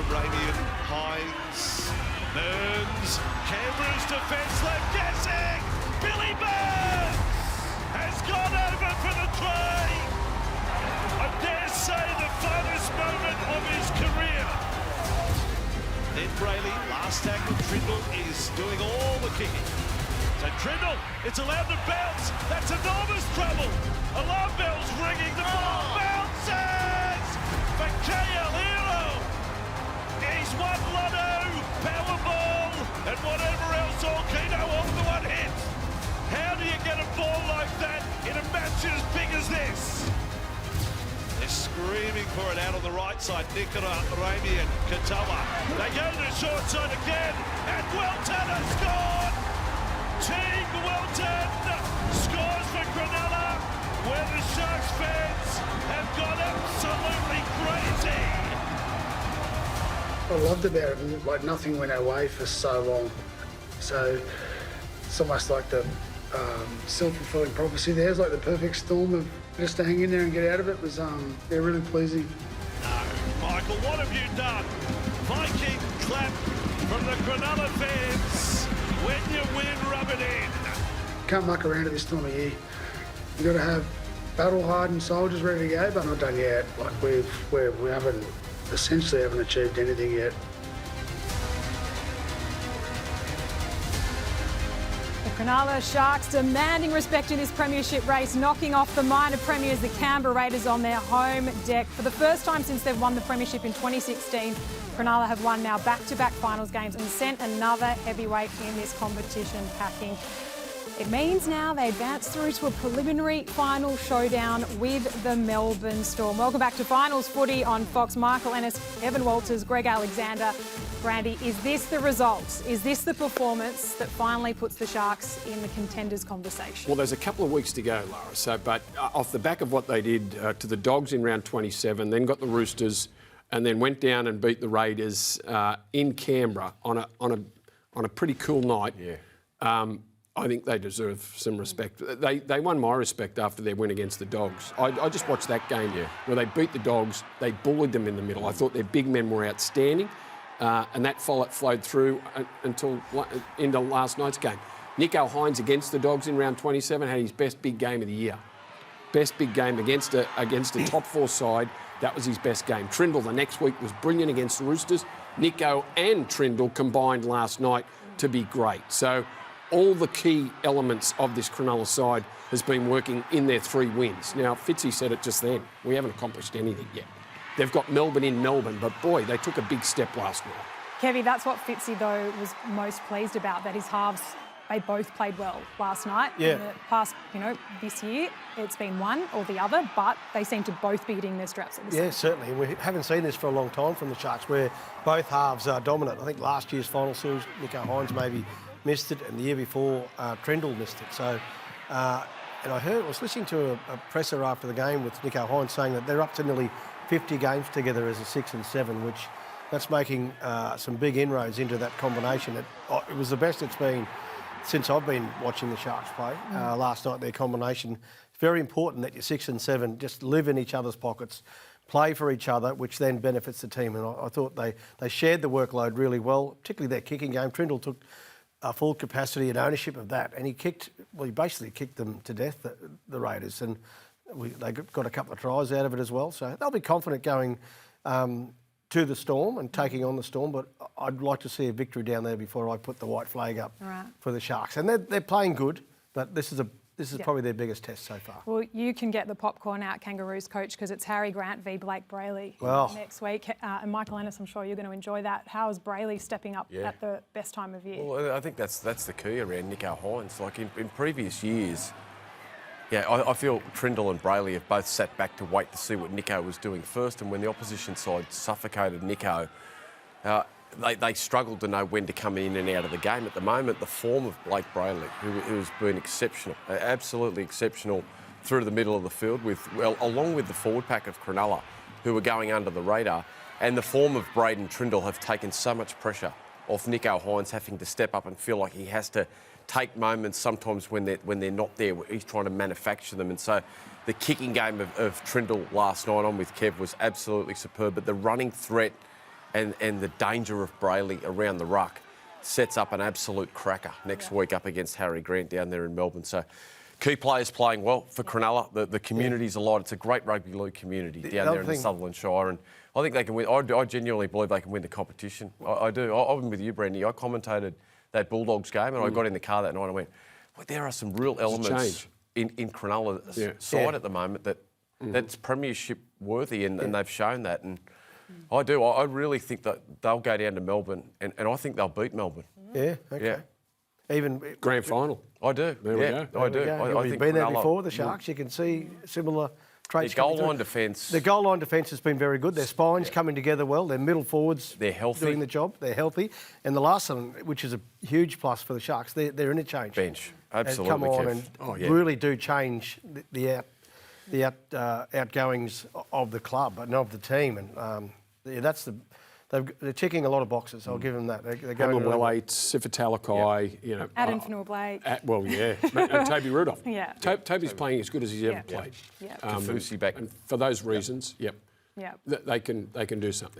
Ramian Hines. Burns. Canberra's defence left guessing. Billy Burns has gone over for the try. I dare say the finest moment of his career. Then Brayley, last tackle. Trindle is doing all the kicking. So Trindle, it's allowed to bounce. That's enormous trouble. Alarm bells ringing. The ball bounces. For KL Hero. He's won Lotto, Powerball, and whatever else all Keno on the one hit. How do you get a ball like that in a match as big as this? They're screaming for it out on the right side. Nicola, Rami and Katoa. They go to the short side again, and Welton has scored! Teague Welton scores for Cronulla, where the Sharks fans have gone absolutely crazy. I loved about it, like nothing went our way for so long. So it's almost like the self-fulfilling prophecy there. It's like the perfect storm of just to hang in there and get out of it was really pleasing. No, Michael, what have you done? Viking clap from the Cronulla fans. When you win, rub it in. Can't muck around at this time of year. You've got to have battle-hardened soldiers ready to go, but not done yet. Like we haven't achieved anything yet. The Cronulla Sharks demanding respect in this premiership race, knocking off the minor premiers, the Canberra Raiders, on their home deck. For the first time since they've won the premiership in 2016, Cronulla have won now back-to-back finals games and sent another heavyweight in this competition packing. It means now they advance through to a preliminary final showdown with the Melbourne Storm. Welcome back to Finals Footy on Fox. Michael Ennis, Evan Walters, Greg Alexander. Brandy, is this the result? Is this the performance that finally puts the Sharks in the contenders conversation? Well, there's a couple of weeks to go, Lara. But off the back of what they did to the Dogs in round 27, then got the Roosters, and then went down and beat the Raiders in Canberra on a pretty cool night. Yeah. I think they deserve some respect. They won my respect after their win against the Dogs. I just watched that game where they beat the Dogs. They bullied them in the middle. I thought their big men were outstanding, and that flowed through until into last night's game. Nico Hines against the Dogs in round 27 had his best big game of the year. Best big game against a top four side. That was his best game. Trindle the next week was brilliant against the Roosters. Nico and Trindle combined last night to be great. So all the key elements of this Cronulla side has been working in their 3 wins. Now, Fitzy said it just then. We haven't accomplished anything yet. They've got Melbourne in Melbourne, but boy, they took a big step last night. Kevy, that's what Fitzy, though, was most pleased about, that his halves, they both played well last night. Yeah. In the past, this year, it's been one or the other, but they seem to both be hitting their straps at the same time. Certainly. We haven't seen this for a long time from the Sharks, where both halves are dominant. I think last year's final series, Nico Hines maybe missed it, and the year before, Trindle missed it. So, and I was listening to a presser after the game with Nico Hines saying that they're up to nearly 50 games together as a 6 and 7, which that's making some big inroads into that combination. It was the best it's been since I've been watching the Sharks play. Last night, their combination. It's very important that your 6 and 7 just live in each other's pockets, play for each other, which then benefits the team. And I thought they shared the workload really well, particularly their kicking game. Trindle took full capacity and ownership of that, and he basically kicked them to death, the Raiders, and they got a couple of tries out of it as well. So they'll be confident going to the Storm and taking on the Storm, but I'd like to see a victory down there before I put the white flag up for the Sharks. And they're playing good, but this is probably their biggest test so far. Well, you can get the popcorn out, Kangaroos coach, because it's Harry Grant v Blake Brayley next week. And Michael Ennis, I'm sure you're going to enjoy that. How is Brayley stepping up at the best time of year? Well, I think that's the key around Nico Hines. Like in previous years, I feel Trindle and Brayley have both sat back to wait to see what Nico was doing first, and when the opposition side suffocated Nico, they struggled to know when to come in and out of the game. At the moment, the form of Blake Brayley, who's been exceptional, absolutely exceptional through to the middle of the field, along with the forward pack of Cronulla, who were going under the radar, and the form of Braden Trindle have taken so much pressure off Nico Hines having to step up and feel like he has to take moments sometimes when they're not there. He's trying to manufacture them, and so the kicking game of Trindle last night, on with Kev, was absolutely superb. But the running threat and the danger of Brayley around the ruck sets up an absolute cracker next week up against Harry Grant down there in Melbourne. So key players playing well for Cronulla. The community's a lot. It's a great rugby league community down there in the Sutherland Shire, and I think they can win. I genuinely believe they can win the competition. I do. I've been with you, Brandy. I commentated that Bulldogs game, and I got in the car that night and I went, well, there are some real elements in Cronulla's side at the moment that's premiership worthy, and they've shown that. And I do. I really think that they'll go down to Melbourne, and I think they'll beat Melbourne. Yeah, okay. Yeah. Even Grand final. I do. There we go. I do. You've think been there Cronulla- before, the Sharks. You can see similar traits. Their goal coming through. line defence. The goal line defence has been very good. Their spine's coming together well. Their middle forwards They're healthy. doing the job. They're healthy. And the last one, which is a huge plus for the Sharks, their interchange. Bench. Has Absolutely, come on Kev. and really do change the outgoings of the club and of the team. And that's the... They're ticking a lot of boxes. I'll give them that. They're going Hamlin Wellate, Sifitalakai, you know. Adam Fanua-Blake. Well, yeah. Toby Rudolph. Yeah. Toby's playing as good as he's ever played. Yeah. Kafusi back. And for those reasons, Yeah. they can do something.